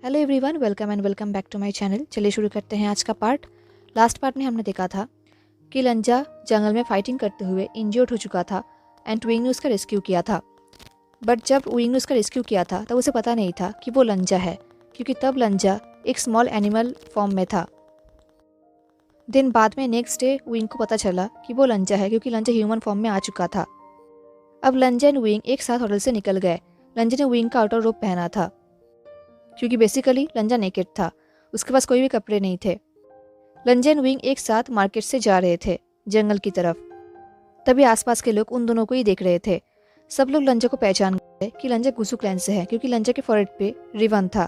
Hello everyone, welcome back to my channel. चलिए शुरू करते हैं आज का पार्ट। लास्ट पार्ट में हमने देखा था कि लंजा जंगल में फाइटिंग करते हुए इंजर्ड हो चुका था एंड ट्विंग ने उसका रेस्क्यू किया था। बट जब ट्विंग ने उसका रेस्क्यू किया था तब उसे पता नहीं था कि वो लंजा है, क्योंकि तब लंजा एक स्मॉल एनिमल फॉर्म में था। दिन बाद में नेक्स्ट डे विंग को पता चला कि वो लंजा है, क्योंकि लंजा ह्यूमन फॉर्म में आ चुका था। अब लंजा एंड विंग एक साथ होटल से निकल गए। लंजा ने विंग का आउटर रोब पहना था, क्योंकि बेसिकली लंजा नेकेड था, उसके पास कोई भी कपड़े नहीं थे। लंजा एंड विंग एक साथ मार्केट से जा रहे थे जंगल की तरफ। तभी आसपास के लोग उन दोनों को ही देख रहे थे। सब लोग लंजा को पहचान गए कि लंजा गुसु क्लैन से है, क्योंकि लंजा के फॉरहेड पे रिबन था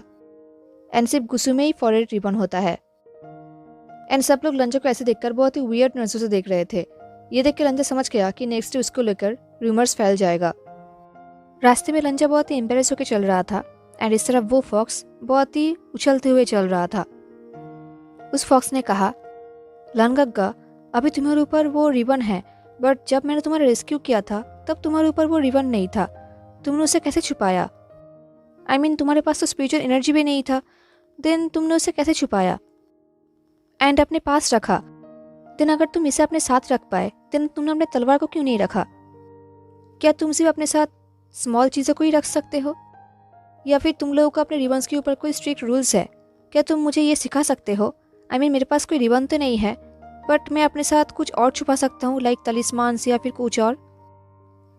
एंड सिर्फ गुसु में ही फॉरहेड रिबन होता है। एंड सब लोग लंजा को ऐसे देखकर बहुत ही वियर्ड नजरों से देख रहे थे। ये देख के लंजा समझ गया कि नेक्स्ट डे उसको लेकर रूमर्स फैल जाएगा। रास्ते में लंजा बहुत ही एम्बेरस होकर चल रहा था एंड इस तरफ वो फॉक्स बहुत ही उछलते हुए चल रहा था। उस फॉक्स ने कहा, लनगग्गा, अभी तुम्हारे ऊपर वो रिबन है, बट जब मैंने तुम्हारा रेस्क्यू किया था तब तुम्हारे ऊपर वो रिबन नहीं था। तुमने उसे कैसे छुपाया? I mean, तुम्हारे पास तो स्पिरिचुअल एनर्जी भी नहीं था, देन तुमने उसे कैसे छुपाया एंड अपने पास रखा? देन अगर तुम इसे अपने साथ रख पाए, देन तुमने अपने तलवार को क्यों नहीं रखा? क्या तुम सिर्फ अपने साथ स्मॉल चीज़ों को ही रख सकते हो, या फिर तुम लोगों का अपने रिबन्स के ऊपर कोई स्ट्रिक्ट रूल्स है? क्या तुम मुझे ये सिखा सकते हो? I mean, मेरे पास कोई रिबन तो नहीं है, बट मैं अपने साथ कुछ और छुपा सकता हूँ, लाइक तलिस्मान या फिर कुछ और।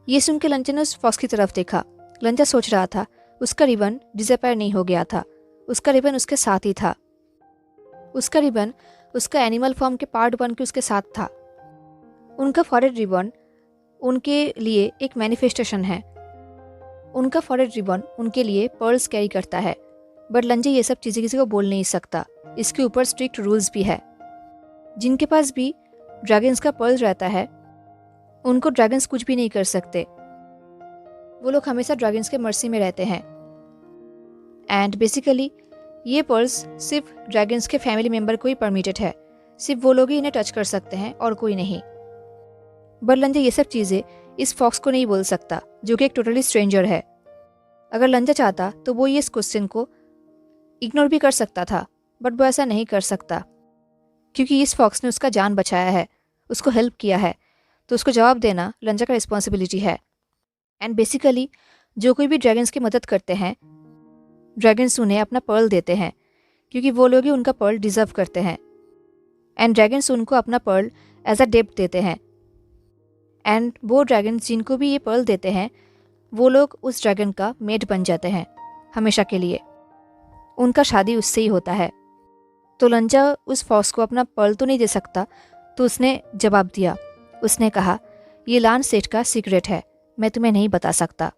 ये सुन के लंजा ने उस फॉक्स की तरफ देखा। लंजा सोच रहा था उसका रिबन डिसअपीयर नहीं हो गया था, उसका रिबन उसके साथ ही था। उसका रिबन उसका एनिमल फॉर्म के पार्ट बन के उसके साथ था। उनका फॉरहेड रिबन उनके लिए एक मैनिफेस्टेशन है। उनका फॉरहेड रिबन उनके लिए पर्ल्स कैरी करता है, बट लंजा ये सब चीज़ें किसी को बोल नहीं सकता। इसके ऊपर स्ट्रिक्ट रूल्स भी है। जिनके पास भी ड्रैगन्स का पर्ल्स रहता है, उनको ड्रैगन्स कुछ भी नहीं कर सकते। वो लोग हमेशा ड्रैगन्स के मर्सी में रहते हैं एंड बेसिकली ये पर्ल्स सिर्फ ड्रैगन्स के फैमिली मेम्बर को ही परमिटेड है। सिर्फ वो लोग ही इन्हें टच कर सकते हैं और कोई नहीं। बट लंजा ये सब चीज़ें इस फॉक्स को नहीं बोल सकता, जो कि एक टोटली स्ट्रेंजर है। अगर लंजा चाहता तो वो ये इस क्वेश्चन को इग्नोर भी कर सकता था, बट वो ऐसा नहीं कर सकता, क्योंकि इस फॉक्स ने उसका जान बचाया है, उसको हेल्प किया है, तो उसको जवाब देना लंजा का रिस्पॉन्सिबिलिटी है। एंड बेसिकली जो कोई भी ड्रैगन्स की मदद करते हैं, ड्रैगन्स उन्हें अपना पर्ल देते हैं, क्योंकि वो लोग ही उनका पर्ल डिजर्व करते हैं। एंड ड्रैगन्स उनको अपना पर्ल एज अ डेप्ट देते हैं। एंड वो ड्रैगन्स जिनको भी ये पर्ल देते हैं, वो लोग उस ड्रैगन का मेट बन जाते हैं हमेशा के लिए। उनका शादी उससे ही होता है। तो लंजा उस फॉक्स को अपना पर्ल तो नहीं दे सकता, तो उसने जवाब दिया। उसने कहा, ये लान सेठ का सीक्रेट है, मैं तुम्हें नहीं बता सकता।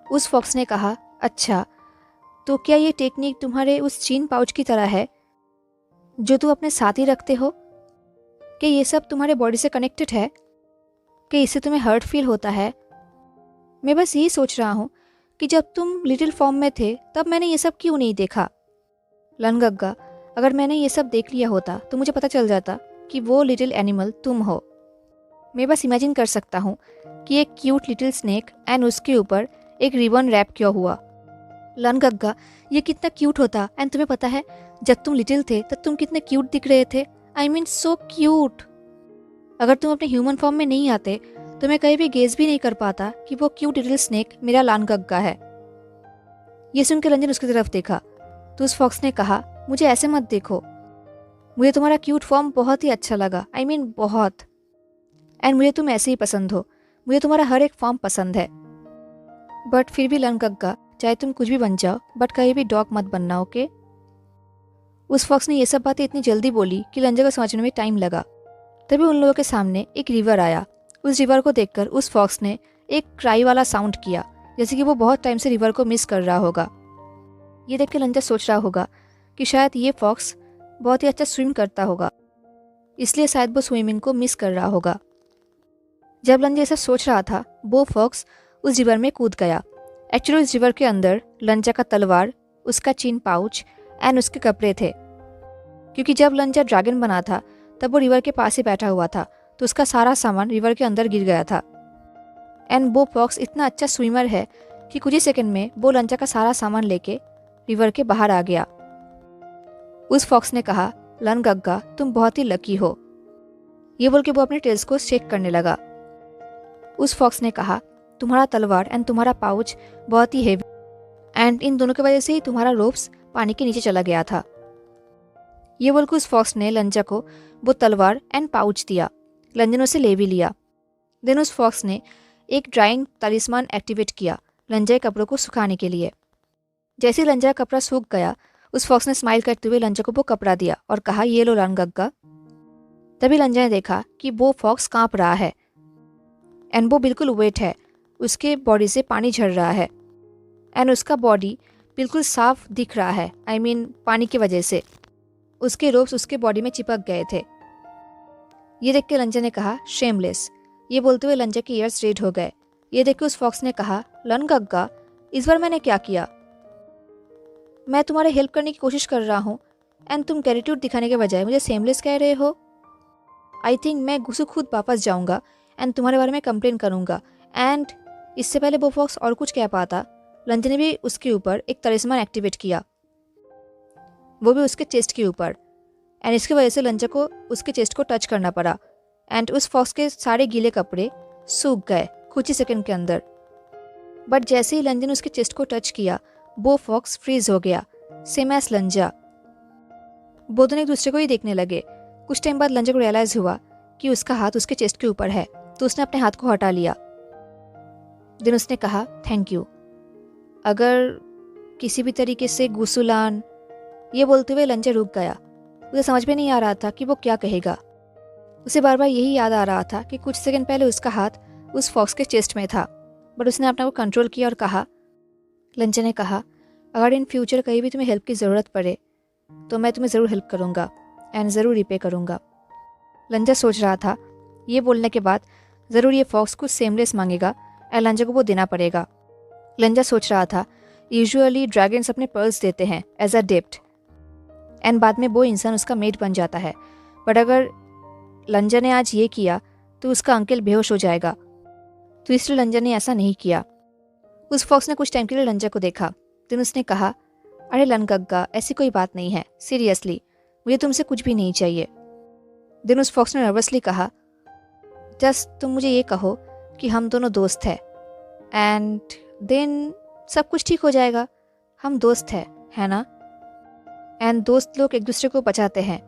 उस फॉक्स ने कहा, अच्छा, तो क्या ये टेक्निक तुम्हारे उस चीन पाउच की तरह है जो तुम अपने साथ ही रखते हो? क्या ये सब तुम्हारे बॉडी से कनेक्टेड है? कि इससे तुम्हें हर्ट फील होता है? मैं बस यही सोच रहा हूँ कि जब तुम लिटिल फॉर्म में थे तब मैंने ये सब क्यों नहीं देखा? लनगग्गा, अगर मैंने ये सब देख लिया होता तो मुझे पता चल जाता कि वो लिटिल एनिमल तुम हो। मैं बस इमेजिन कर सकता हूँ कि एक क्यूट लिटिल स्नेक एंड उसके ऊपर एक रिबन रैप किया हुआ। लनगग्गा, ये कितना क्यूट होता। एंड तुम्हें पता है, जब तुम लिटिल थे तब तुम कितने क्यूट दिख रहे थे। I mean so cute. अगर तुम अपने ह्यूमन फॉर्म में नहीं आते तो मैं कहीं भी गेस भी नहीं कर पाता कि वो क्यूट लिटिल स्नेक मेरा लनगग्गा है। ये सुनकर लंजा ने उसकी तरफ देखा तो उस फॉक्स ने कहा, मुझे ऐसे मत देखो, मुझे तुम्हारा क्यूट फॉर्म बहुत ही अच्छा लगा। आई मीन बहुत। एंड मुझे तुम ऐसे ही पसंद हो, मुझे तुम्हारा हर एक फॉर्म पसंद है। बट फिर भी लनगग्गा, चाहे तुम कुछ भी बन जाओ, बट कहीं भी डॉग मत बनना, ओके? उस फॉक्स ने ये सब बातें इतनी जल्दी बोली कि लंजा को समझने में टाइम लगा। तभी उन लोगों के सामने एक रिवर आया। उस रिवर को देखकर उस फॉक्स ने एक क्राई वाला साउंड किया, जैसे कि वो बहुत टाइम से रिवर को मिस कर रहा होगा। ये देख के लंजा सोच रहा होगा कि शायद ये फॉक्स बहुत ही अच्छा स्विम करता होगा, इसलिए शायद वो स्विमिंग को मिस कर रहा होगा। जब लंजा ऐसा सोच रहा था, वो फॉक्स उस रिवर में कूद गया। एक्चुअली उस रिवर के अंदर लंजा का तलवार, उसका चीन पाउच एंड उसके कपड़े थे, क्योंकि जब लंजा ड्रैगन बना था तब वो रिवर के पास ही बैठा हुआ था, तो उसका सारा सामान रिवर के अंदर गिर गया था। एंड वो फॉक्स इतना अच्छा स्विमर है कि कुछ ही सेकंड में वो लंजा का सारा सामान लेके रिवर के बाहर आ गया। उस फॉक्स ने कहा, लनगग्गा तुम बहुत ही लकी हो। ये बोल के वो अपने टेल्स को शेक करने लगा। उस फॉक्स ने कहा, तुम्हारा तलवार एंड तुम्हारा पाउच बहुत ही हेवी एंड इन दोनों की वजह से ही तुम्हारा रोप्स पानी के नीचे चला गया था। ये बोल के उस फॉक्स ने लंजा को वो तलवार एंड पाउच दिया। लंजा ने उसे ले भी लिया। देन उस फॉक्स ने एक ड्राइंग तालिस्मान एक्टिवेट किया लंजा के कपड़ों को सुखाने के लिए। जैसे ही लंजा का कपड़ा सूख गया, उस फॉक्स ने स्माइल करते हुए लंजा को वो कपड़ा दिया और कहा, ये लो लनगग्गा। तभी लंजा ने देखा कि वो फॉक्स कांप रहा है एंड वो बिल्कुल वेट है, उसके बॉडी से पानी झड़ रहा है एंड उसका बॉडी बिल्कुल साफ दिख रहा है। I mean, पानी की वजह से उसके रोप्स उसके बॉडी में चिपक गए थे। ये देख के लंजा ने कहा, शेमलेस। ये बोलते हुए लंजा के ईयर्स रेड हो गए। ये देख के उस फॉक्स ने कहा, लनगग्गा इस बार मैंने क्या किया? मैं तुम्हारे हेल्प करने की कोशिश कर रहा हूँ एंड तुम ग्रेटिट्यूड दिखाने के बजाय मुझे सेमलेस कह रहे हो। आई थिंक मैं गुस्से खुद वापस जाऊँगा एंड तुम्हारे बारे में कंप्लेन करूँगा। एंड इससे पहले वो फॉक्स और कुछ कह पाता, लंजा ने भी उसके ऊपर एक तलिस्मान एक्टिवेट किया, वो भी उसके चेस्ट के ऊपर। एंड इसकी वजह से लंजा को उसके चेस्ट को टच करना पड़ा एंड उस फॉक्स के सारे गीले कपड़े सूख गए कुछ ही सेकंड के अंदर। बट जैसे ही लंजा ने उसके चेस्ट को टच किया, वो फॉक्स फ्रीज हो गया, सेम एस लंजा। वो दोनों एक दूसरे को ही देखने लगे। कुछ टाइम बाद लंजा को रियलाइज हुआ कि उसका हाथ उसके चेस्ट के ऊपर है, तो उसने अपने हाथ को हटा लिया। देन उसने कहा, थैंक यू। अगर किसी भी तरीके से गुसुलान। ये बोलते हुए लंजा रुक गया। उसे समझ में नहीं आ रहा था कि वो क्या कहेगा। उसे बार बार यही याद आ रहा था कि कुछ सेकंड पहले उसका हाथ उस फॉक्स के चेस्ट में था, बट उसने अपने को कंट्रोल किया और कहा, लंजा ने कहा, अगर इन फ्यूचर कहीं भी तुम्हें हेल्प की ज़रूरत पड़े तो मैं तुम्हें ज़रूर हेल्प करूँगा एंड ज़रूर रिपे करूँगा। लंजा सोच रहा था, ये बोलने के बाद ज़रूर ये फॉक्स कुछ सेमलेस मांगेगा एंड लंजा को वो देना पड़ेगा। लंजा सोच रहा था, यूजुअली ड्रैगन्स अपने पर्ल्स देते हैं एज अ डेप्ट एंड बाद में वो इंसान उसका मेट बन जाता है। बट अगर लंजा ने आज ये किया तो उसका अंकल बेहोश हो जाएगा, तो इसलिए लंजा ने ऐसा नहीं किया। उस फॉक्स ने कुछ टाइम के लिए लंजा को देखा। देन उसने कहा, अरे लनगग्गा ऐसी कोई बात नहीं है, सीरियसली मुझे तुमसे कुछ भी नहीं चाहिए। देन उस फॉक्स ने नर्वसली कहा, जस्ट तुम मुझे ये कहो कि हम दोनों दोस्त हैं एंड देन सब कुछ ठीक हो जाएगा। हम दोस्त हैं, है ना? एंड दोस्त लोग एक दूसरे को बचाते हैं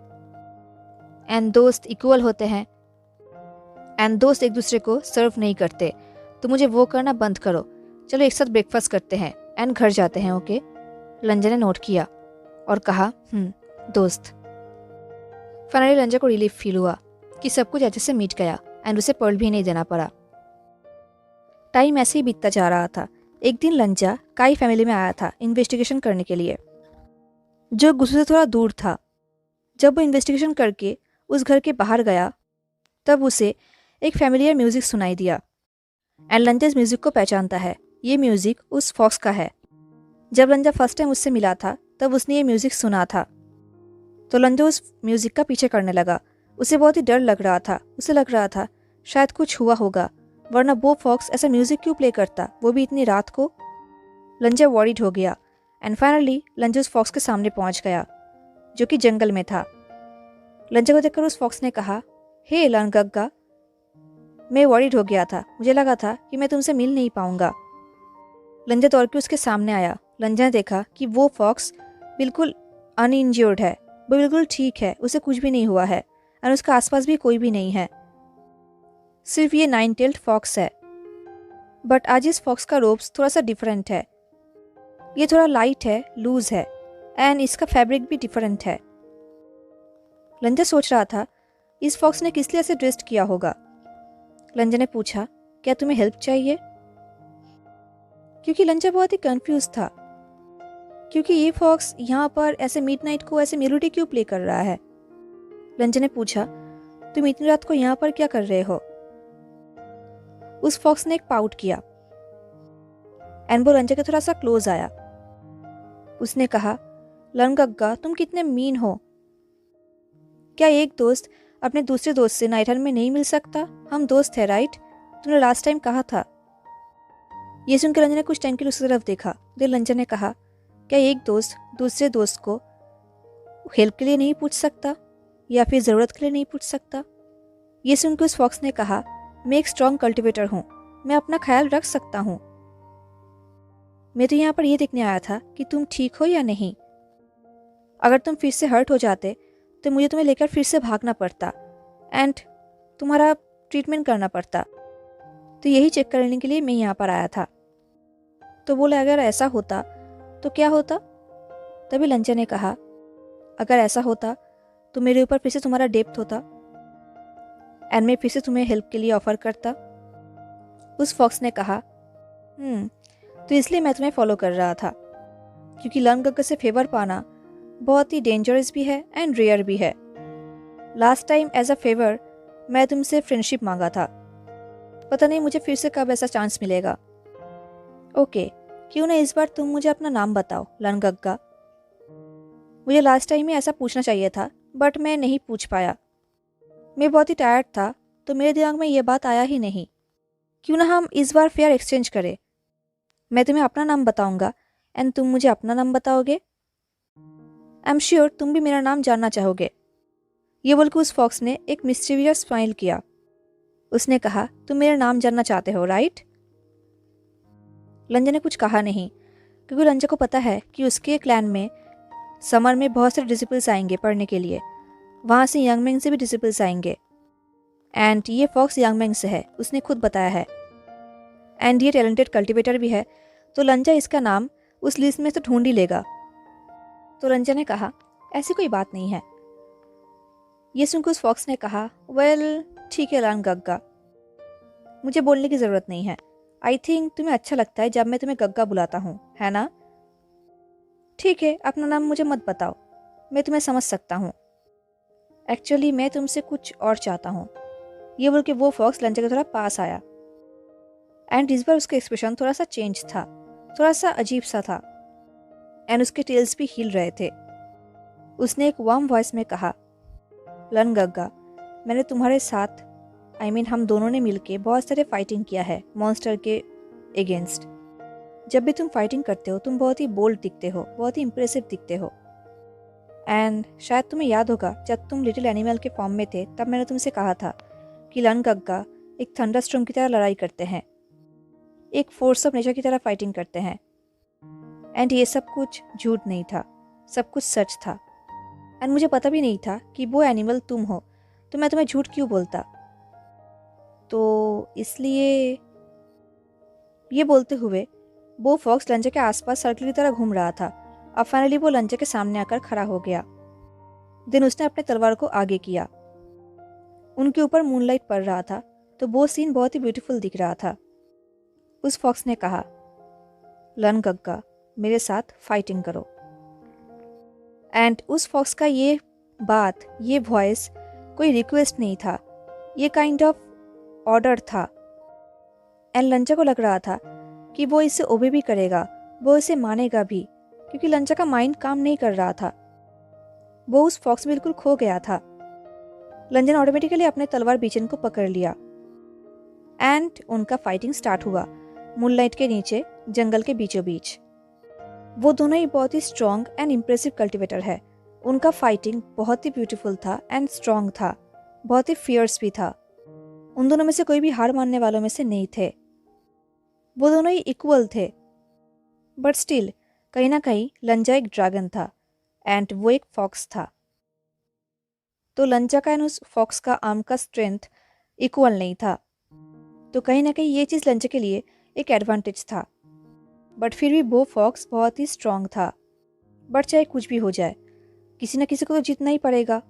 एंड दोस्त इक्वल होते हैं एंड दोस्त एक दूसरे को सर्व नहीं करते। तो मुझे वो करना बंद करो, चलो एक साथ ब्रेकफास्ट करते हैं एंड घर जाते हैं, ओके? लंजा ने नोट किया और कहा, दोस्त। फाइनली लंजा को रिलीफ फील हुआ कि सब कुछ अच्छे से मिट गया एंड उसे पर्ल भी नहीं देना पड़ा। टाइम ऐसे ही बीतता जा रहा था। एक दिन लंजा काई फैमिली में आया था इन्वेस्टिगेशन करने के लिए, जो गुस्से से थोड़ा दूर था। जब वो इन्वेस्टिगेशन करके उस घर के बाहर गया, तब उसे एक फैमिलियर म्यूजिक सुनाई दिया एंड लंजा इस म्यूजिक को पहचानता है। ये म्यूजिक उस फॉक्स का है। जब लंजा फर्स्ट टाइम उससे मिला था तब उसने ये म्यूजिक सुना था, तो लंजा उस म्यूजिक का पीछे करने लगा। उसे बहुत ही डर लग रहा था। उसे लग रहा था शायद कुछ हुआ होगा, वरना वो फॉक्स ऐसा म्यूजिक क्यों प्ले करता, वो भी इतनी रात को। लंजा वॉरिड हो गया एंड फाइनली लंजा उस फॉक्स के सामने पहुंच गया, जो कि जंगल में था। लंजा को देखकर उस फॉक्स ने कहा, हे लनगग्गा, मैं वॉरिड हो गया था, मुझे लगा था कि मैं तुमसे मिल नहीं पाऊंगा। लंजा दौड़ के उसके सामने आया। लंजा ने देखा कि वो फॉक्स बिल्कुल अनइंज्योर्ड है, वो बिल्कुल ठीक है, उसे कुछ भी नहीं हुआ है और उसके आसपास भी कोई भी नहीं है, सिर्फ ये 9 टेल्ड फॉक्स है। बट आज इस फॉक्स का रोब्स थोड़ा सा डिफरेंट है। ये थोड़ा लाइट है, लूज है एंड इसका फैब्रिक भी डिफरेंट है। लंजा सोच रहा था इस फॉक्स ने किस लिए ऐसे ड्रेस्ड किया होगा। लंजा ने पूछा, क्या तुम्हें हेल्प चाहिए? क्योंकि लंजा बहुत ही कंफ्यूज था, क्योंकि ये फॉक्स यहाँ पर ऐसे मिडनाइट को ऐसे मेलोडी क्यों प्ले कर रहा है। लंजा ने पूछा, तुम इतनी रात को यहाँ पर क्या कर रहे हो? उस फॉक्स ने एक पाउट किया एंड वो लंजा के थोड़ा सा क्लोज आया। उसने कहा, लनगग्गा तुम कितने मीन हो। क्या एक दोस्त अपने दूसरे दोस्त से नाइट में नहीं मिल सकता? हम दोस्त हैं, राइट? तुमने लास्ट टाइम कहा था। ये सुनकर लंजा ने कुछ टाइम के लिए उसकी तरफ देखा। फिर लंजा ने कहा, क्या एक दोस्त दूसरे दोस्त को हेल्प के लिए नहीं पूछ सकता या फिर ज़रूरत के लिए नहीं पूछ सकता? ये सुनकर उस फॉक्स ने कहा, मैं एक स्ट्रॉन्ग कल्टिवेटर हूँ, मैं अपना ख्याल रख सकता हूँ। मैं तो यहाँ पर यह देखने आया था कि तुम ठीक हो या नहीं। अगर तुम फिर से हर्ट हो जाते तो मुझे तुम्हें लेकर फिर से भागना पड़ता एंड तुम्हारा ट्रीटमेंट करना पड़ता। तो यही चेक करने के लिए मैं यहाँ पर आया था। तो बोले, अगर ऐसा होता तो क्या होता? तभी लंचा ने कहा, अगर ऐसा होता तो मेरे ऊपर फिर से तुम्हारा डेप्थ होता एंड मैं फिर से तुम्हें हेल्प के लिए ऑफर करता। उस फॉक्स ने कहा, तो इसलिए मैं तुम्हें फॉलो कर रहा था, क्योंकि लर्नगग्गा से फेवर पाना बहुत ही डेंजरस भी है एंड रेयर भी है। Last time as a favour मैं तुमसे फ्रेंडशिप मांगा था, पता नहीं मुझे फिर से कब ऐसा चांस मिलेगा। ओके, क्यों ना इस बार तुम मुझे अपना नाम बताओ लर्नगग्गा। मुझे लास्ट टाइम ही ऐसा पूछना चाहिए था, बट मैं नहीं पूछ पाया। मैं बहुत ही टायर्ड था, तो मेरे दिमाग में ये बात आया ही नहीं। क्यों ना हम इस बार फेयर एक्सचेंज करें। मैं तुम्हें अपना नाम बताऊंगा एंड तुम मुझे अपना नाम बताओगे। आई एम श्योर तुम भी मेरा नाम जानना चाहोगे। ये बोलकर उस फॉक्स ने एक मिस्टीरियस स्माइल किया। उसने कहा, तुम मेरा नाम जानना चाहते हो, राइट? लंजा ने कुछ कहा नहीं, क्योंकि लंजा को पता है कि उसके क्लैन में समर में बहुत से डिसिपल्स आएंगे पढ़ने के लिए। वहाँ से यंगमैंग से भी डिसिपल्स आएंगे एंड ये फॉक्स यंगमैंग से है, उसने खुद बताया है। एंड ये टैलेंटेड कल्टिवेटर भी है, तो लंजा इसका नाम उस लिस्ट में से ढूंढ ही लेगा। तो लंजा ने कहा, ऐसी कोई बात नहीं है। ये सुनकर उस फॉक्स ने कहा, वेल ठीक है लर्नगग्गा, मुझे बोलने की ज़रूरत नहीं है। आई थिंक तुम्हें अच्छा लगता है जब मैं तुम्हें गग्गा बुलाता हूँ, है ना? ठीक है, अपना नाम मुझे मत बताओ, मैं तुम्हें समझ सकता हूँ। एक्चुअली मैं तुमसे कुछ और चाहता हूँ। ये बोल के वो फॉक्स लंचा के थोड़ा पास आया एंड इस बार उसका एक्सप्रेशन थोड़ा सा चेंज था, थोड़ा सा अजीब सा था एंड उसके टेल्स भी हिल रहे थे। उसने एक वार्म वॉइस में कहा, लर्नगग्गा, मैंने तुम्हारे साथ हम दोनों ने मिलके बहुत सारे फाइटिंग किया है मॉन्स्टर के अगेंस्ट। जब भी तुम फाइटिंग करते हो तुम बहुत ही बोल्ड दिखते हो, बहुत ही इंप्रेसिव दिखते हो। एंड शायद तुम्हें याद होगा जब तुम लिटिल एनिमल के फॉर्म में थे तब मैंने तुमसे कहा था कि लर्नगग्गा एक थंडरस्टॉर्म की तरह लड़ाई करते हैं, एक फोर्स ऑफ नेचर की तरह फाइटिंग करते हैं। एंड ये सब कुछ झूठ नहीं था, सब कुछ सच था। एंड मुझे पता भी नहीं था कि वो एनिमल तुम हो, तो मैं तुम्हें झूठ क्यों बोलता। तो इसलिए ये बोलते हुए वो फॉक्स लंचा के आसपास सर्कल की तरह घूम रहा था। अब फाइनली वो लंचा के सामने आकर खड़ा हो गया। देन उसने अपने तलवार को आगे किया। उनके ऊपर मूनलाइट पड़ रहा था, तो वो सीन बहुत ही ब्यूटीफुल दिख रहा था। उस फॉक्स ने कहा, लर्नगग्गा, मेरे साथ फाइटिंग करो। एंड उस फॉक्स का ये बात, ये वॉइस कोई रिक्वेस्ट नहीं था, ये काइंड ऑफ ऑर्डर था। एंड लंचा को लग रहा था कि वो इसे ओबे भी करेगा, वो इसे मानेगा भी, क्योंकि लंचा का माइंड काम नहीं कर रहा था। वो उस फॉक्स में बिल्कुल खो गया था। लंचा ने ऑटोमेटिकली अपने तलवार बीचन को पकड़ लिया एंड उनका फाइटिंग स्टार्ट हुआ मूनलाइट के नीचे, जंगल के बीचों बीच। वो दोनों ही बहुत ही स्ट्रॉन्ग एंड इम्प्रेसिव कल्टिवेटर है। उनका फाइटिंग बहुत ही ब्यूटीफुल था एंड स्ट्रॉन्ग था, बहुत ही फियर्स भी था। उन दोनों में से कोई भी हार मानने वालों में से नहीं थे। वो दोनों ही इक्वल थे, बट स्टिल कहीं ना कहीं लंचा एक ड्रैगन था एंड वो एक फॉक्स था। तो लंचा का एंड उस फॉक्स का आर्म का स्ट्रेंथ इक्वल नहीं था, तो कहीं ना कहीं ये चीज़ लंचा के लिए एक एडवांटेज था। बट फिर भी वो फॉक्स बहुत ही स्ट्रांग था। बट चाहे कुछ भी हो जाए, किसी न किसी को तो जीतना ही पड़ेगा।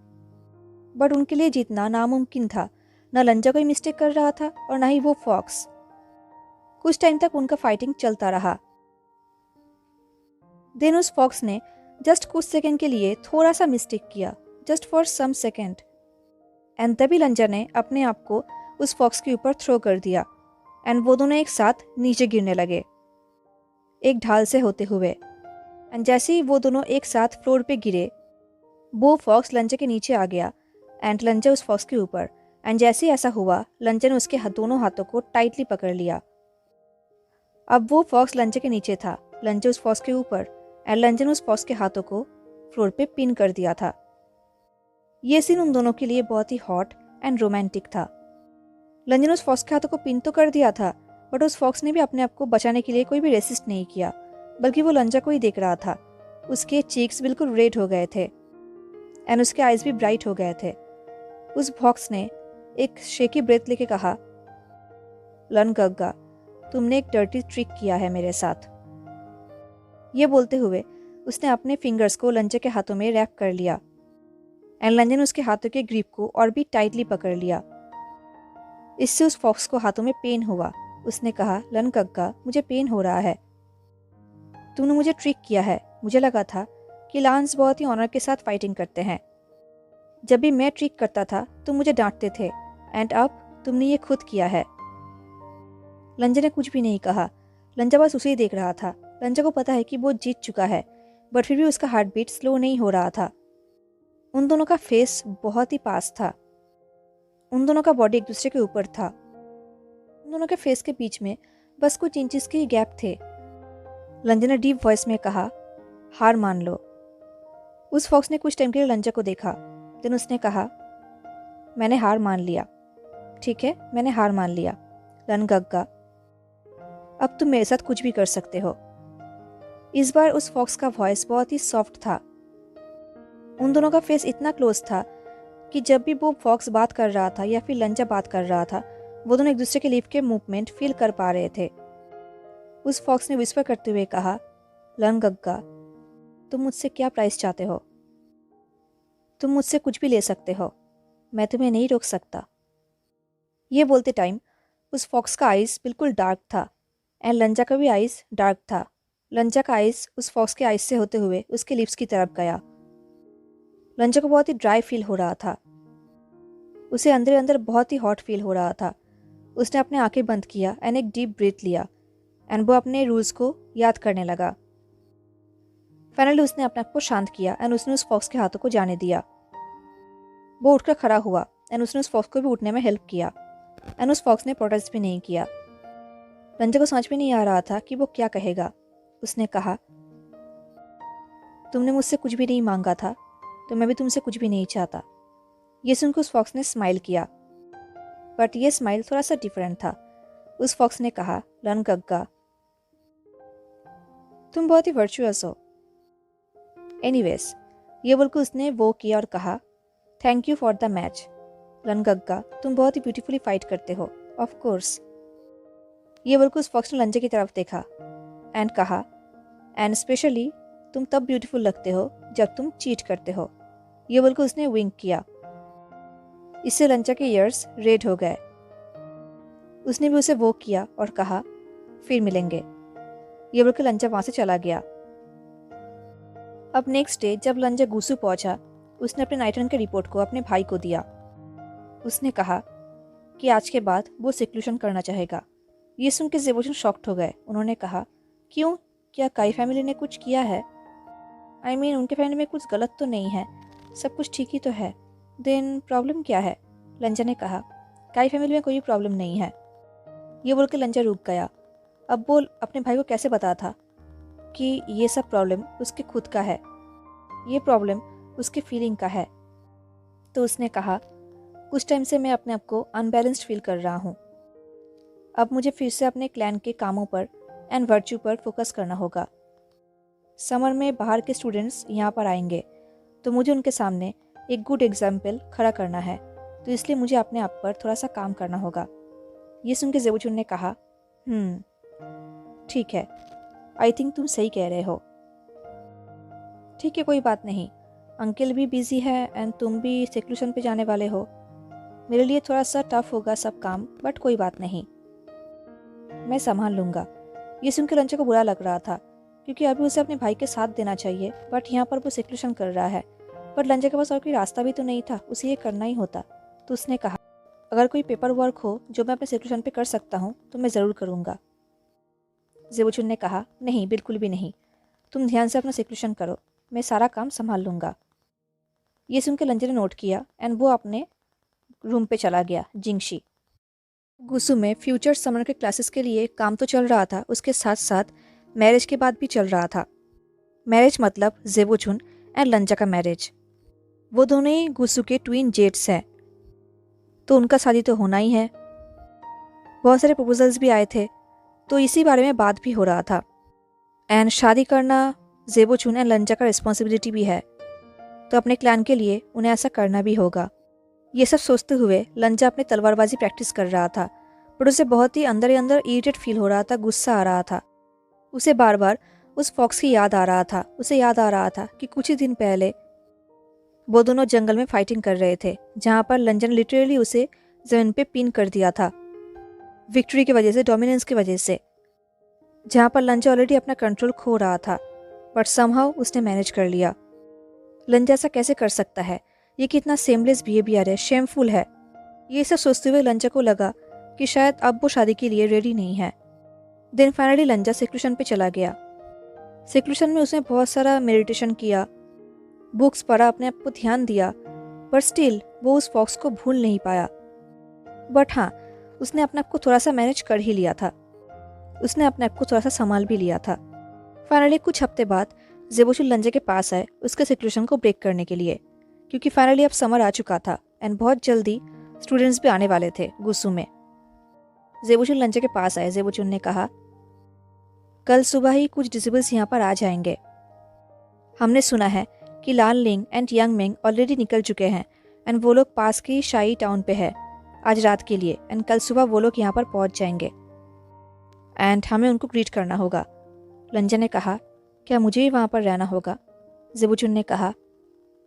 बट उनके लिए जीतना नामुमकिन था। न लंचा कोई मिस्टेक कर रहा था और ना ही वो फॉक्स। कुछ टाइम तक उनका फाइटिंग चलता रहा। देन उस फॉक्स ने जस्ट कुछ सेकंड के लिए थोड़ा सा मिस्टेक किया, just for some second, and तभी लंचा ने अपने आप को उस फॉक्स के ऊपर थ्रो कर दिया एंड वो दोनों एक साथ नीचे गिरने लगे, एक ढाल से होते हुए। एंड जैसे ही वो दोनों एक साथ फ्लोर पे गिरे, वो फॉक्स लंचा के नीचे आ गया एंड लंचा उस फॉक्स के ऊपर। एंड जैसे ऐसा हुआ, लंचा ने उसके दोनों हाथों को टाइटली पकड़ लिया। अब वो फॉक्स लंचा के नीचे था, लंचा उस फॉक्स के ऊपर एंड लंजन उस फॉक्स के हाथों को फ्लोर पे पिन कर दिया था। ये सीन उन दोनों के लिए बहुत ही हॉट एंड रोमांटिक था। लंजन उस फॉक्स के हाथों को पिन तो कर दिया था, बट उस फॉक्स ने भी अपने आप को बचाने के लिए कोई भी रेसिस्ट नहीं किया, बल्कि वो लंजा को ही देख रहा था। उसके चीक्स बिल्कुल रेड हो गए थे एंड उसके आईज भी ब्राइट हो गए थे। उस फॉक्स ने एक शेकी ब्रेथ लेके कहा, लन गग्गा, तुमने एक डर्टी ट्रिक किया है मेरे साथ। ये बोलते हुए उसने अपने फिंगर्स को लंजा के हाथों में रैप कर लिया एंड लंजा ने उसके हाथों के ग्रिप को और भी टाइटली पकड़ लिया। इससे उस फॉक्स को हाथों में पेन हुआ। उसने कहा, लन गग्गा, मुझे पेन हो रहा है। तूने मुझे ट्रिक किया है। मुझे लगा था कि लांस बहुत ही ऑनर के साथ फाइटिंग करते हैं। जब भी मैं ट्रिक करता था तुम मुझे डांटते थे एंड अब तुमने ये खुद किया है। लंजा ने कुछ भी नहीं कहा। लंजा बस उसे ही देख रहा था। लंजा को पता है कि वो जीत चुका है, बट फिर भी उसका हार्ट बीट स्लो नहीं हो रहा था। उन दोनों का फेस बहुत ही पास था। उन दोनों का बॉडी एक दूसरे के ऊपर था। उन दोनों के फेस के बीच में बस कुछ इंचेस के गैप थे। लंजा ने डीप वॉइस में कहा, हार मान लो। उस फॉक्स ने कुछ टाइम के लिए लंजा को देखा, देन उसने कहा, मैंने हार मान लिया। ठीक है, मैंने हार मान लिया। लन गग्गा, अब तुम मेरे साथ कुछ भी कर सकते हो। इस बार उस फॉक्स का वॉइस बहुत ही सॉफ्ट था। उन दोनों का फेस इतना क्लोज था कि जब भी वो फॉक्स बात कर रहा था या फिर लंजा बात कर रहा था, वो दोनों एक दूसरे के लिप के मूवमेंट फील कर पा रहे थे। उस फॉक्स ने विस्पर करते हुए कहा, लन गग्गा, तुम मुझसे क्या प्राइस चाहते हो? तुम मुझसे कुछ भी ले सकते हो, मैं तुम्हें नहीं रोक सकता। ये बोलते टाइम उस फॉक्स का आइज बिल्कुल डार्क था एंड लंजा का भी आइज डार्क था। लंजा का आइज उस फॉक्स के आइज से होते हुए उसके लिप्स की तरफ गया। लंजा को बहुत ही ड्राई फील हो रहा था। उसे अंदर अंदर बहुत ही हॉट फील हो रहा था। उसने अपने आंखें बंद किया एंड एक डीप ब्रीथ लिया एंड वो अपने रूल्स को याद करने लगा। फाइनली उसने अपने आप को शांत किया एंड उसने उस फॉक्स के हाथों को जाने दिया। वो उठकर खड़ा हुआ एंड उसने उस फॉक्स को भी उठने में हेल्प किया एंड उस फॉक्स ने प्रोटेस्ट भी नहीं किया। लंजा को समझ में नहीं आ रहा था कि वो क्या कहेगा। उसने कहा, तुमने मुझसे कुछ भी नहीं मांगा था, तो मैं भी तुमसे कुछ भी नहीं चाहता। ये सुनकर उस फॉक्स ने स्माइल किया, बट ये स्माइल थोड़ा सा डिफरेंट था। उस फॉक्स ने कहा, लन गग्गा, तुम बहुत ही वर्चुअस हो। एनीवेज, ये बोलकर उसने वो किया और कहा, thank you for the match. लन गग्गा, तुम बहुत ही ब्यूटीफुली फाइट करते हो, ऑफ कोर्स। ये बोलकर उस फॉक्स ने लंजे की तरफ देखा एंड कहा, एंड स्पेशली तुम तब ब्यूटीफुल लगते हो जब तुम चीट करते हो। ये बोलकर उसने विंक किया। इससे लंजा के ईयर्स रेड हो गए। उसने भी उसे वो किया और कहा, फिर मिलेंगे। ये बोलकर लंजा वहां से चला गया। अब नेक्स्ट डे जब लंजा गुसू पहुंचा, उसने अपने नाइट रन के रिपोर्ट को अपने भाई को दिया। उसने कहा कि आज के बाद वो सिक्लूशन करना चाहेगा। ये सुन के ज़ेबोशन शॉक्ड हो गए। उन्होंने कहा, क्यों, क्या काई फैमिली ने कुछ किया है? I mean, उनके फैमिली में कुछ गलत तो नहीं है, सब कुछ ठीक ही तो है। देन प्रॉब्लम क्या है? लंजा ने कहा, काई फैमिली में कोई प्रॉब्लम नहीं है। ये बोल के लंजा रुक गया। अब वो अपने भाई को कैसे बता था कि ये सब प्रॉब्लम उसके खुद का है, ये प्रॉब्लम उसके फीलिंग का है। तो उसने कहा, कुछ टाइम से मैं अपने आप को अनबैलेंस्ड फील कर रहा हूँ। अब मुझे फिर से अपने क्लैन के कामों पर एंड वर्च्यू पर फोकस करना होगा। समर में बाहर के स्टूडेंट्स यहाँ पर आएंगे, तो मुझे उनके सामने एक गुड एग्जाम्पल खड़ा करना है, तो इसलिए मुझे अपने आप पर थोड़ा सा काम करना होगा। ये सुन के ज़ेबुचुन ने कहा, ठीक है, आई थिंक तुम सही कह रहे हो। ठीक है, कोई बात नहीं, अंकल भी बिजी है एंड तुम भी सेक्लूशन पे जाने वाले हो। मेरे लिए थोड़ा सा टफ होगा सब काम, बट कोई बात नहीं, मैं संभाल लूँगा। ये सुन के लंचा को बुरा लग रहा था, क्योंकि अभी उसे अपने भाई के साथ देना चाहिए, बट यहाँ पर वो सेक्लूशन कर रहा है। बट लंचा के पास और कोई रास्ता भी तो नहीं था, उसे ये करना ही होता। तो उसने कहा, अगर कोई पेपर वर्क हो जो मैं अपने सेक्लूशन पे कर सकता हूँ तो मैं ज़रूर करूँगा। ज़ेबुचुन ने कहा, नहीं, बिल्कुल भी नहीं, तुम ध्यान से अपना सेक्लूशन करो, मैं सारा काम संभाल लूँगा। ये सुन के लंजा ने नोट किया एंड वो अपने रूम पे चला गया। जिंगशी गुसू में फ्यूचर समर के क्लासेस के लिए काम तो चल रहा था, उसके साथ साथ मैरिज के बाद भी चल रहा था। मैरिज मतलब जेबोचुन एंड लंजा का मैरिज। वो दोनों ही गुसु के ट्विन जेट्स हैं, तो उनका शादी तो होना ही है। बहुत सारे प्रपोजल्स भी आए थे, तो इसी बारे में बात भी हो रहा था। एंड शादी करना जेबोचुन एंड लंजा का रिस्पॉन्सिबिलिटी भी है, तो अपने क्लैन के लिए उन्हें ऐसा करना भी होगा। ये सब सोचते हुए लंजा अपनी तलवारबाजी प्रैक्टिस कर रहा था, पर उसे बहुत ही अंदर इरिटेट फील हो रहा था, गुस्सा आ रहा था। उसे बार बार उस फॉक्स की याद आ रहा था। उसे याद आ रहा था कि कुछ ही दिन पहले वो दोनों जंगल में फाइटिंग कर रहे थे, जहाँ पर लंजा ने लिटरली उसे जमीन पे पिन कर दिया था, विक्ट्री की वजह से, डोमिनेंस की वजह से, जहाँ पर लंजा ऑलरेडी अपना कंट्रोल खो रहा था, बट समहाउ उसने मैनेज कर लिया। लंजा ऐसा कैसे कर सकता है? ये कितना सेमलेस बिहेवियर है, शेमफुल है। ये सब सोचते हुए लंजा को लगा कि शायद अब वो शादी के लिए रेडी नहीं है। देन फाइनली लंजा सेक्लूशन पे चला गया। सेक्लूशन में उसने बहुत सारा मेडिटेशन किया, बुक्स पढ़ा, अपने आप को ध्यान दिया, पर स्टिल वो उस फॉक्स को भूल नहीं पाया। बट हाँ, उसने अपने आप को थोड़ा सा मैनेज कर ही लिया था। उसने अपने आप को थोड़ा सा संभाल भी लिया था। फाइनली कुछ हफ्ते बाद जेबोचुन लंजा के पास आए उसके सेक्लूशन को ब्रेक करने के लिए, क्योंकि फाइनली अब समर आ चुका था एंड बहुत जल्दी स्टूडेंट्स भी आने वाले थे गुसु में। जेबोचुन लंजा के पास आए। जेबोचुन ने कहा, कल सुबह ही कुछ डिसेबल्स यहाँ पर आ जाएंगे। हमने सुना है कि लान लिंग एंड यंग मिंग ऑलरेडी निकल चुके हैं एंड वो लोग पास की शाई टाउन पे है आज रात के लिए, एंड कल सुबह वो लोग यहाँ पर पहुँच जाएंगे एंड हमें उनको ग्रीट करना होगा। लंजा ने कहा, क्या मुझे भी वहाँ पर रहना होगा? जेबोचुन ने कहा,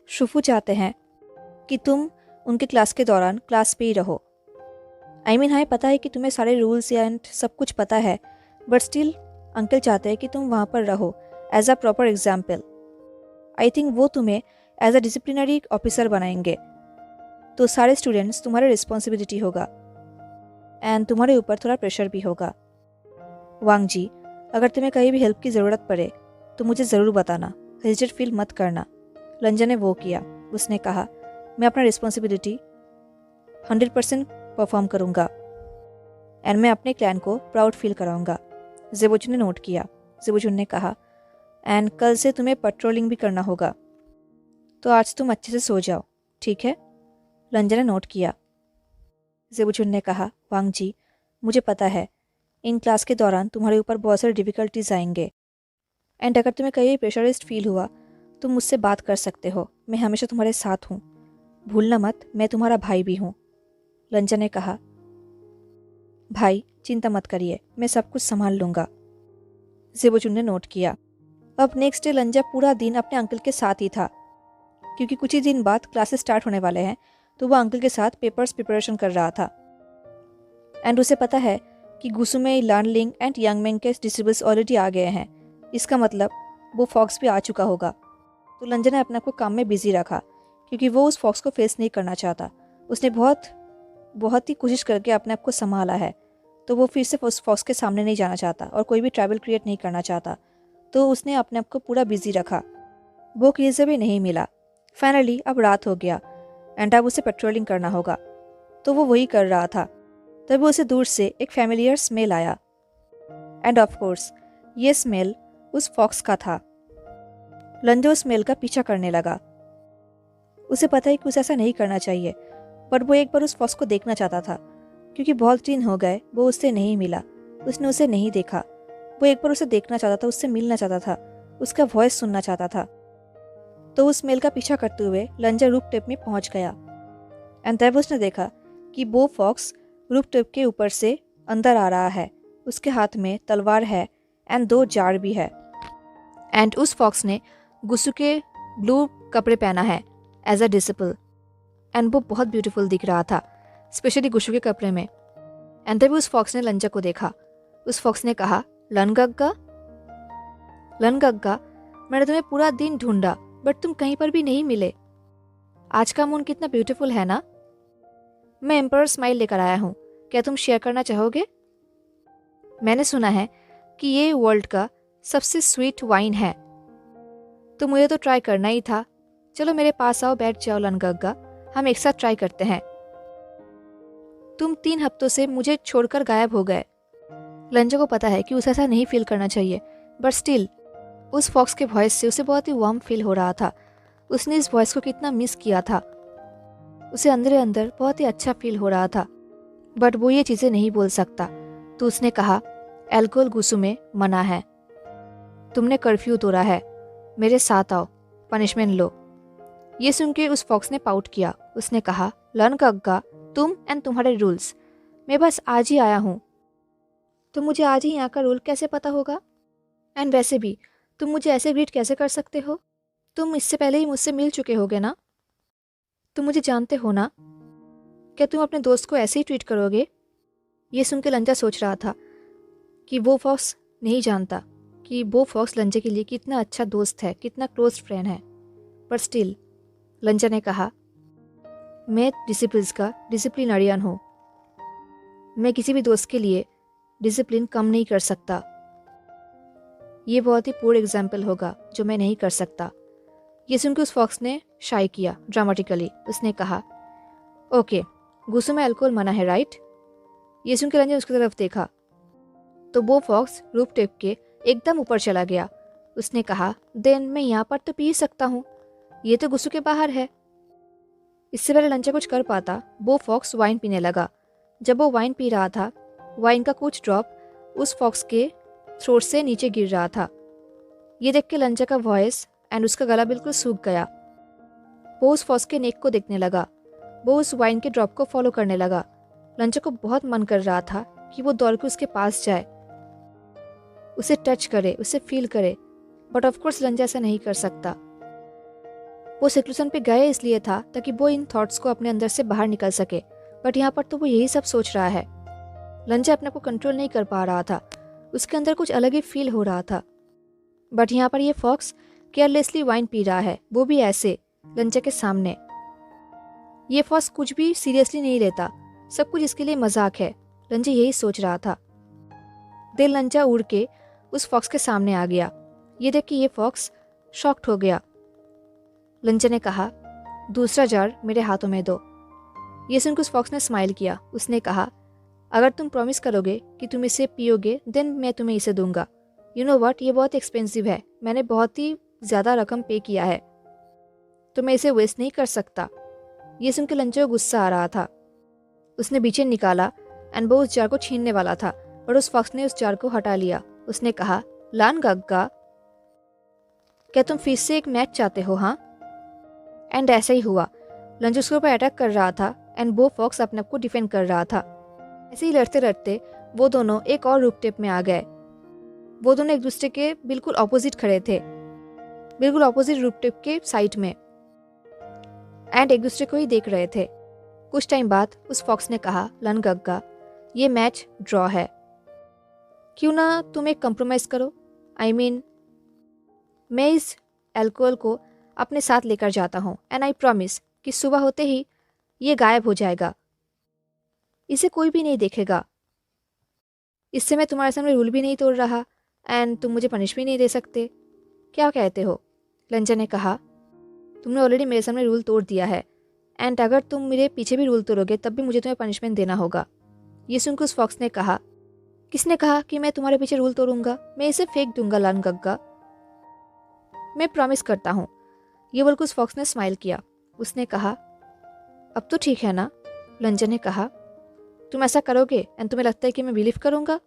शुफू चाहते हैं कि तुम उनके क्लास के दौरान क्लास पे ही रहो। हमें पता है कि तुम्हें सारे रूल्स एंड सब कुछ पता है, बट स्टिल अंकल चाहते हैं कि तुम वहाँ पर रहो as a proper example. I think वो तुम्हें एज अ डिसिप्लिनरी ऑफिसर बनाएंगे, तो सारे स्टूडेंट्स तुम्हारे रिस्पॉन्सिबिलिटी होगा एंड तुम्हारे ऊपर थोड़ा प्रेशर भी होगा। वांग जी, अगर तुम्हें कहीं भी हेल्प की ज़रूरत पड़े तो मुझे ज़रूर बताना, हेजिटेट फील मत करना। लंजा ने वो किया। उसने कहा, मैं अपना रिस्पॉन्सिबिलिटी 100% परफॉर्म करूँगा एंड मैं अपने क्लैन को प्राउड फील कराऊंगा। जेबोचुन ने नोट किया। जेबोचुन ने कहा, एंड कल से तुम्हें पेट्रोलिंग भी करना होगा, तो आज तुम अच्छे से सो जाओ, ठीक है? लंजा ने नोट किया। जेबोचुन ने कहा, वांग जी, मुझे पता है इन क्लास के दौरान तुम्हारे ऊपर बहुत सारी डिफ़िकल्टीज आएंगे, एंड अगर तुम्हें कहीं प्रेशराइज्ड फील हुआ तुम मुझसे बात कर सकते हो। मैं हमेशा तुम्हारे साथ हूँ, भूलना मत, मैं तुम्हारा भाई भी हूँ। लंजा ने कहा, भाई चिंता मत करिए, मैं सब कुछ संभाल लूँगा। जेबोचुन ने नोट किया। अब नेक्स्ट डे लंजा पूरा दिन अपने अंकल के साथ ही था, क्योंकि कुछ ही दिन बाद क्लासेस स्टार्ट होने वाले हैं, तो वह अंकल के साथ पेपर्स प्रिपरेशन कर रहा था। एंड उसे पता है कि गुसु में लान लिंग एंड यांग मिंग के डिसेबल्स ऑलरेडी आ गए हैं, इसका मतलब वो फॉक्स भी आ चुका होगा। तो लंजा ने अपने आप को काम में बिजी रखा, क्योंकि वो उस फॉक्स को फेस नहीं करना चाहता। उसने बहुत ही कोशिश करके अपने आप को संभाला है, तो वो फिर से उस फॉक्स के सामने नहीं जाना चाहता और कोई भी ट्रैवल क्रिएट नहीं करना चाहता, तो उसने अपने आप को पूरा बिजी रखा। वो किसी भी नहीं मिला। फाइनली अब रात हो गया एंड अब उसे पेट्रोलिंग करना होगा, तो वो वही कर रहा था। तभी उसे दूर से एक फैमिलियर स्मेल आया एंड ऑफ कोर्स ये स्मेल उस फॉक्स का था। लंजा उस स्मेल का पीछा करने लगा। उसे पता है कि उसे ऐसा नहीं करना चाहिए, पर वो एक बार उस फॉक्स को देखना चाहता था, क्योंकि बहुत दिन हो गए वो उससे नहीं मिला, उसने उसे नहीं देखा। वो एक बार उसे देखना चाहता था, उससे मिलना चाहता था, उसका वॉइस सुनना चाहता था। तो उस स्मेल का पीछा करते हुए लंजा रूफ टॉप में पहुंच गया एंड तब उसने देखा कि वो फॉक्स रूफ टॉप के ऊपर से अंदर आ रहा है। उसके हाथ में तलवार है एंड 2 जार भी है, एंड उस फॉक्स ने गुसु के ब्लू कपड़े पहना है एज अ डिसिपल, एंड वो बहुत ब्यूटीफुल दिख रहा था, स्पेशली गुसु के कपड़े में। एंड तभी उस फॉक्स ने लंजा को देखा। उस फॉक्स ने कहा, लनगग्गा, लनगग्गा, मैंने तुम्हें पूरा दिन ढूंढा, बट तुम कहीं पर भी नहीं मिले। आज का मून कितना ब्यूटीफुल है ना? मैं एम्पर स्माइल लेकर आया हूँ, क्या तुम शेयर करना चाहोगे? मैंने सुना है कि ये वर्ल्ड का सबसे स्वीट वाइन है, तो मुझे तो ट्राई करना ही था। चलो मेरे पास आओ, बैठ जाओ लनगग्गा, हम एक साथ ट्राई करते हैं। तुम 3 हफ्तों से मुझे छोड़कर गायब हो गए। लंजा को पता है कि उसे ऐसा नहीं फील करना चाहिए, बट स्टिल उस फॉक्स के वॉइस से उसे बहुत ही वार्म फील हो रहा था। उसने इस वॉइस को कितना मिस किया था। उसे अंदर अंदर बहुत ही अच्छा फील हो रहा था, बट वो ये चीज़ें नहीं बोल सकता। तो उसने कहा, अल्कोहल गुस्सू में मना है, तुमने कर्फ्यू तोड़ा है, मेरे साथ आओ, पनिशमेंट लो। ये सुन के उस फॉक्स ने पाउट किया। उसने कहा, लन गग्गा, तुम एंड तुम्हारे रूल्स, मैं बस आज ही आया हूँ, तो मुझे आज ही यहाँ का रूल कैसे पता होगा? एंड वैसे भी तुम मुझे ऐसे ग्रीट कैसे कर सकते हो? तुम इससे पहले ही मुझसे मिल चुके होगे ना, तुम मुझे जानते हो ना, क्या तुम अपने दोस्त को ऐसे ही ट्रीट करोगे? ये सुन के लंजा सोच रहा था कि वो फॉक्स नहीं जानता कि वो फॉक्स लंजा के लिए कितना अच्छा दोस्त है, कितना क्लोज फ्रेंड है। पर स्टिल लंजा ने कहा, मैं डिसिप्लिनरियन हूँ, मैं किसी भी दोस्त के लिए डिसिप्लिन कम नहीं कर सकता। ये बहुत ही पूर एग्जाम्पल होगा जो मैं नहीं कर सकता। ये सुनकर उस फॉक्स ने शाई किया ड्रामेटिकली। उसने कहा, ओके, गुस्सों में अल्कोहल मना है, राइट? ये सुनकर रंजन उसकी तरफ देखा तो वो फॉक्स रूप टेप के एकदम ऊपर चला गया। उसने कहा, देन मैं यहाँ पर तो पी सकता हूँ, ये तो गुस्सों के बाहर है। इससे पहले लंचा कुछ कर पाता, वो फॉक्स वाइन पीने लगा। जब वो वाइन पी रहा था, वाइन का कुछ ड्रॉप उस फॉक्स के थ्रोट से नीचे गिर रहा था। ये देख के लंचा का वॉइस एंड उसका गला बिल्कुल सूख गया। वो उस फॉक्स के नेक को देखने लगा, वो उस वाइन के ड्रॉप को फॉलो करने लगा। लंचा को बहुत मन कर रहा था कि वो दौड़ के उसके पास जाए, उसे टच करे, उसे फील करे, बट ऑफ कोर्स लंजा ऐसा नहीं कर सकता। वो सिक्लूसन पे गए इसलिए था ताकि वो इन थॉट्स को अपने अंदर से बाहर निकल सके, बट यहाँ पर तो वो यही सब सोच रहा है। लंजा अपने को कंट्रोल नहीं कर पा रहा था, उसके अंदर कुछ अलग ही फील हो रहा था। बट यहाँ पर ये फॉक्स केयरलेसली वाइन पी रहा है, वो भी ऐसे लंजा के सामने। ये फॉक्स कुछ भी सीरियसली नहीं लेता, सब कुछ इसके लिए मजाक है। लंजा यही सोच रहा था। दिल लंजा उड़ के उस फॉक्स के सामने आ गया। ये देख के ये फॉक्स शॉक्ड हो गया। लंजा ने कहा, दूसरा जार मेरे हाथों में दो। ये सुनकर उस फॉक्स ने स्माइल किया। उसने कहा, अगर तुम प्रॉमिस करोगे कि तुम इसे पियोगे देन मैं तुम्हें इसे दूंगा। यू नो व्हाट, ये बहुत एक्सपेंसिव है, मैंने बहुत ही ज़्यादा रकम पे किया है, तो मैं इसे वेस्ट नहीं कर सकता। ये सुनकर लंजा को गुस्सा आ रहा था। उसने बीचे निकाला एंड वो उस जार को छीनने वाला था, और उस फॉक्स ने उस जार को हटा लिया। उसने कहा, लान गग्गा, क्या तुम फिर से एक मैच चाहते हो? हाँ। एंड ऐसा ही हुआ। लंजा उसके ऊपर अटैक कर रहा था एंड वो फॉक्स अपने आप को डिफेंड कर रहा था। ऐसे ही लड़ते लड़ते वो दोनों एक और रूप टेप में आ गए। वो दोनों एक दूसरे के बिल्कुल ऑपोजिट खड़े थे, बिल्कुल ऑपोजिट रूप टेप के साइड में, एंड एक दूसरे को ही देख रहे थे। कुछ टाइम बाद उस फॉक्स ने कहा, लन गग्गा, ये मैच ड्रॉ है, क्यों ना तुम एक कंप्रोमाइज करो? आई मीन, मैं इस अल्कोहल को अपने साथ लेकर जाता हूँ एंड आई प्रॉमिस कि सुबह होते ही ये गायब हो जाएगा, इसे कोई भी नहीं देखेगा। इससे मैं तुम्हारे सामने रूल भी नहीं तोड़ रहा एंड तुम मुझे पनिश भी नहीं दे सकते। क्या कहते हो? लंजा ने कहा, तुमने ऑलरेडी मेरे सामने रूल तोड़ दिया है एंड अगर तुम मेरे पीछे भी रूल तोड़ोगे तब भी मुझे तुम्हें पनिशमेंट देना होगा। ये सुनकर उस फॉक्स ने कहा, किसने कहा कि मैं तुम्हारे पीछे रूल तोड़ूंगा? मैं इसे फेंक दूंगा लन गग्गा, मैं प्रॉमिस करता हूँ। ये बोलकर उस फॉक्स ने स्माइल किया। उसने कहा, अब तो ठीक है ना? लंजा ने कहा, तुम ऐसा करोगे एंड तुम्हें लगता है कि मैं बिलीव करूंगा?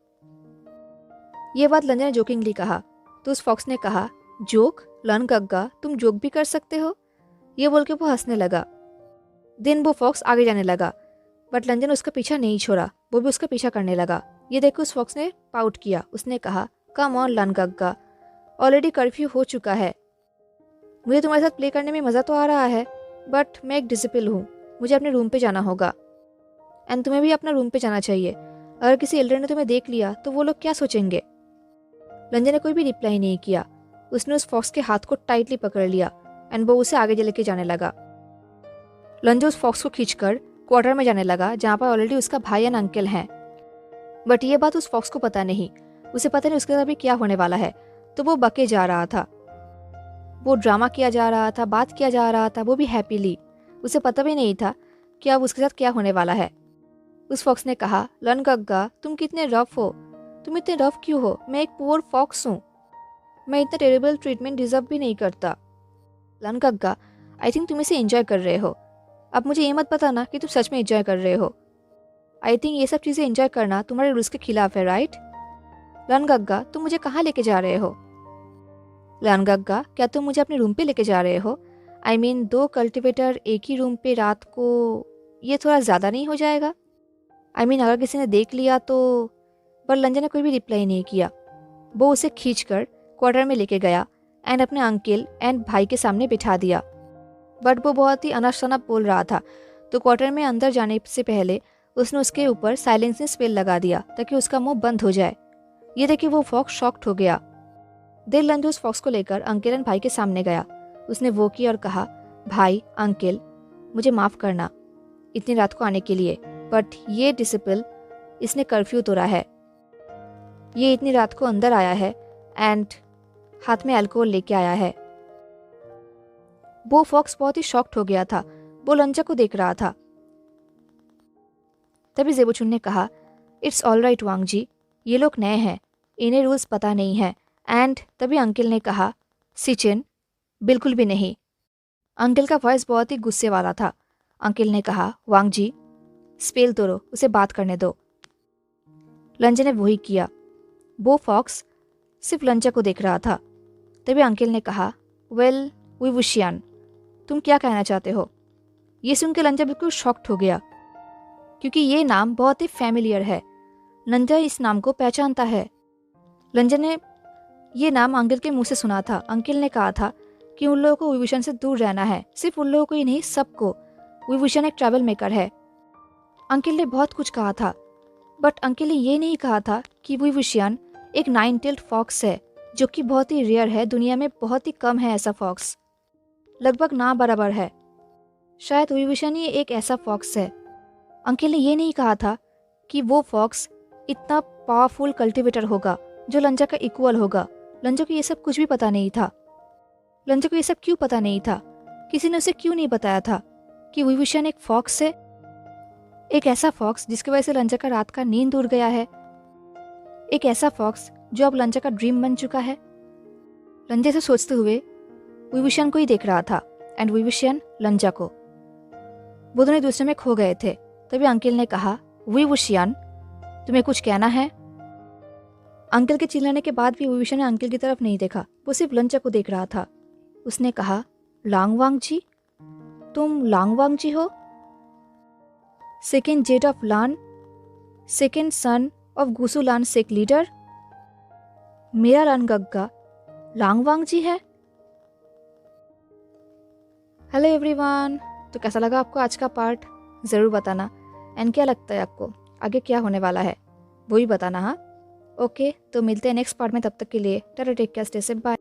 ये बात लंजा ने जोकिंगली कहा। तो उस फॉक्स ने कहा, जोक? लन गग्गा, तुम जोक भी कर सकते हो? ये बोल के वो हंसने लगा। दिन वो फॉक्स आगे जाने लगा, बट लंजा ने उसका पीछा नहीं छोड़ा, वो भी उसका पीछा करने लगा। ये देखकर उस फॉक्स ने पाउट किया। उसने कहा, कम ऑन लन गग्गा, ऑलरेडी कर्फ्यू हो चुका है, मुझे तुम्हारे साथ प्ले करने में मज़ा तो आ रहा है, बट मैं एक डिसिपल हूँ, मुझे अपने रूम पे जाना होगा एंड तुम्हें भी अपना रूम पे जाना चाहिए। अगर किसी एल्डर ने तुम्हें देख लिया तो वो लोग क्या सोचेंगे? लंजा ने कोई भी रिप्लाई नहीं किया। उसने उस फॉक्स के हाथ को टाइटली पकड़ लिया एंड वो उसे आगे लेके जाने लगा। लंजा उस फॉक्स को खींचकर क्वार्टर में जाने लगा जहाँ पर ऑलरेडी उसका भाई एंड अंकल हैं। बट ये बात उस फॉक्स को पता नहीं, उसे पता नहीं उसके साथ भी क्या होने वाला है। तो वो बके जा रहा था, वो ड्रामा किया जा रहा था, बात किया जा रहा था, वो भी हैप्पीली। उसे पता भी नहीं था कि अब उसके साथ क्या होने वाला है। उस फॉक्स ने कहा, लन गग्गा, तुम कितने रफ हो, तुम इतने रफ क्यों हो? मैं एक पुअर फॉक्स हूँ, मैं इतना टेरेबल ट्रीटमेंट डिजर्व भी नहीं करता। लनगग्गा, आई थिंक तुम इसे एंजॉय कर रहे हो। अब मुझे ये मत बताना कि तुम सच में एंजॉय कर रहे हो। आई थिंक ये सब चीज़ें एंजॉय करना तुम्हारे रूल्स के खिलाफ है, राइट? लनगग्गा, तुम मुझे कहाँ लेके जा रहे हो? लनगग्गा, क्या तुम मुझे अपने रूम पे लेके जा रहे हो? आई मीन 2 कल्टिवेटर एक ही रूम पे रात को, ये थोड़ा ज़्यादा नहीं हो जाएगा? आई मीन अगर किसी ने देख लिया तो। पर लंजा ने कोई भी रिप्लाई नहीं किया। वो उसे खींचकर क्वार्टर में लेके गया एंड अपने अंकल एंड भाई के सामने बिठा दिया। बट वो बहुत ही अनफ शनफ बोल रहा था, तो क्वार्टर में अंदर जाने से पहले उसने उसके ऊपर साइलेंसिंग स्पेल लगा दिया ताकि उसका मुंह बंद हो जाए। ये देख के वो फॉक्स शॉक्ड हो गया। देर लंजो उस फॉक्स को लेकर अंकल एंड भाई के सामने गया। उसने वो किया और कहा, भाई अंकल, मुझे माफ़ करना इतनी रात को आने के लिए, बट ये डिसिपल इसने कर्फ्यू तोड़ा है। ये इतनी रात को अंदर आया है एंड हाथ में अल्कोहल लेके आया है। वो फॉक्स बहुत ही शॉक्ड हो गया था। वो लंजा को देख रहा था। तभी जेबुचुन ने कहा, इट्स ऑल राइट वांग जी, ये लोग नए हैं, इन्हें रूल्स पता नहीं है। एंड तभी अंकल ने कहा, सिचिन, बिल्कुल भी नहीं। अंकल का वॉइस बहुत ही गुस्से वाला था। अंकल ने कहा, वांग जी, स्पेल तोड़ो, उसे बात करने दो। लंजा ने वही किया। वो फॉक्स सिर्फ लंजा को देख रहा था। तभी अंकल ने कहा, वेल विवुशियन, तुम क्या कहना चाहते हो? ये सुनकर लंजा बिल्कुल शॉक्ड हो गया, क्योंकि ये नाम बहुत ही फैमिलियर है। लंजा इस नाम को पहचानता है। लंजा ने ये नाम अंकल के मुंह से सुना था। अंकल ने कहा था कि उन लोगों को विभूषण से दूर रहना है। सिर्फ उन लोगों को ही नहीं, सबको। विभूषण एक ट्रैवल मेकर है। अंकल ने बहुत कुछ कहा था, बट अंकल ने ये नहीं कहा था कि विभूषण एक 9-tailed फॉक्स है, जो कि बहुत ही रेयर है। दुनिया में बहुत ही कम है ऐसा फॉक्स, लगभग ना बराबर है। शायद विभूषण ही एक ऐसा फॉक्स है। अंकल ने ये नहीं कहा था कि वो फॉक्स इतना पावरफुल कल्टिवेटर होगा जो लंजा का इक्वल होगा। लंजा को ये सब कुछ भी पता नहीं था। लंजा को ये सब क्यों पता नहीं था? किसी ने उसे क्यों नहीं बताया था कि विभूषण एक फॉक्स है? एक ऐसा फॉक्स जिसकी वजह से लंजा का रात का नींद उड़ गया है। एक ऐसा फॉक्स जो अब लंजा का ड्रीम बन चुका है। लंजा से सोचते हुए विभूषण को ही देख रहा था एंड विभूषण लंजा को। वो दोनों दूसरे में खो गए थे। तभी अंकल ने कहा, विभूषण, तुम्हें कुछ कहना है? अंकल के चिल्लाने के बाद भी विभूषण ने अंकल की तरफ नहीं देखा। वो सिर्फ लंजा को देख रहा था। उसने कहा, लांगवांग जी, तुम लांगवांग जी हो? सेकेंड जेट of Lan, second son of Gusulan sect leader. मेरा लनगग्गा लांगवांग जी है। हेलो एवरीवन, तो कैसा लगा आपको आज का पार्ट? ज़रूर बताना। एंड क्या लगता है आपको आगे क्या होने वाला है, वो भी बताना। हाँ, ओके, तो मिलते हैं नेक्स्ट पार्ट में। तब तक के लिए tata, take care, stay safe, bye.